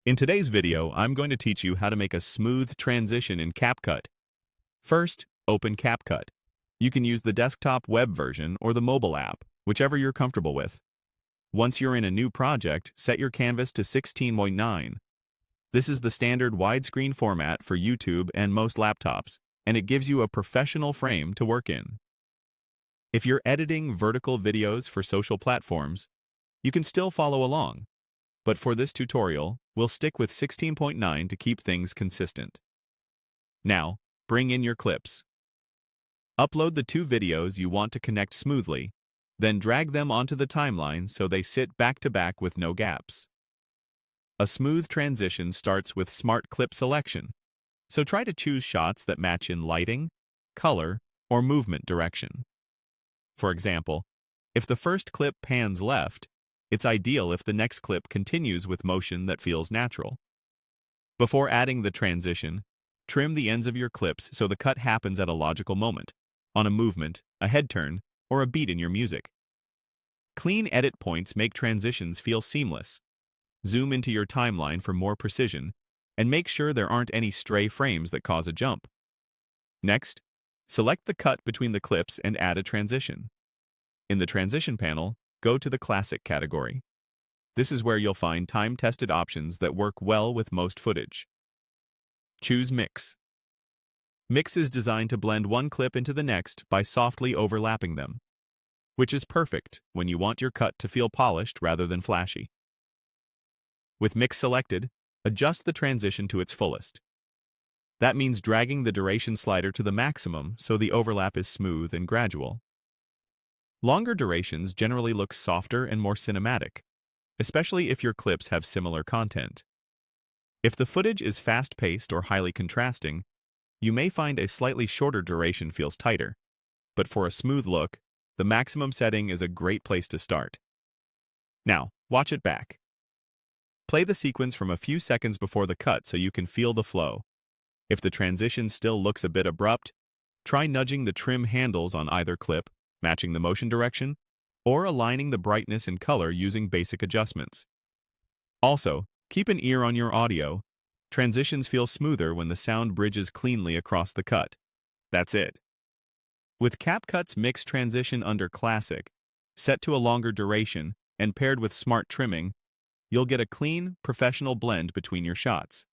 In today's video, I'm going to teach you how to make a smooth transition in CapCut. First, open CapCut. You can use the desktop web version or the mobile app, whichever you're comfortable with. Once you're in a new project, set your canvas to 16:9. This is the standard widescreen format for YouTube and most laptops, and it gives you a professional frame to work in. If you're editing vertical videos for social platforms, you can still follow along. But for this tutorial, we'll stick with 16:9 to keep things consistent. Now, bring in your clips. Upload the two videos you want to connect smoothly, then drag them onto the timeline so they sit back to back with no gaps. A smooth transition starts with smart clip selection, so try to choose shots that match in lighting, color, or movement direction. For example, if the first clip pans left, it's ideal if the next clip continues with motion that feels natural. Before adding the transition, trim the ends of your clips so the cut happens at a logical moment, on a movement, a head turn, or a beat in your music. Clean edit points make transitions feel seamless. Zoom into your timeline for more precision, and make sure there aren't any stray frames that cause a jump. Next, select the cut between the clips and add a transition. In the transition panel, go to the Classic category. This is where you'll find time-tested options that work well with most footage. Choose Mix. Mix is designed to blend one clip into the next by softly overlapping them, which is perfect when you want your cut to feel polished rather than flashy. With Mix selected, adjust the transition to its fullest. That means dragging the duration slider to the maximum so the overlap is smooth and gradual. Longer durations generally look softer and more cinematic, especially if your clips have similar content. If the footage is fast-paced or highly contrasting, you may find a slightly shorter duration feels tighter, but for a smooth look, the maximum setting is a great place to start. Now, watch it back. Play the sequence from a few seconds before the cut so you can feel the flow. If the transition still looks a bit abrupt, try nudging the trim handles on either clip, matching the motion direction, or aligning the brightness and color using basic adjustments. Also, keep an ear on your audio. Transitions feel smoother when the sound bridges cleanly across the cut. That's it. With CapCut's mix transition under Classic, set to a longer duration, and paired with smart trimming, you'll get a clean, professional blend between your shots.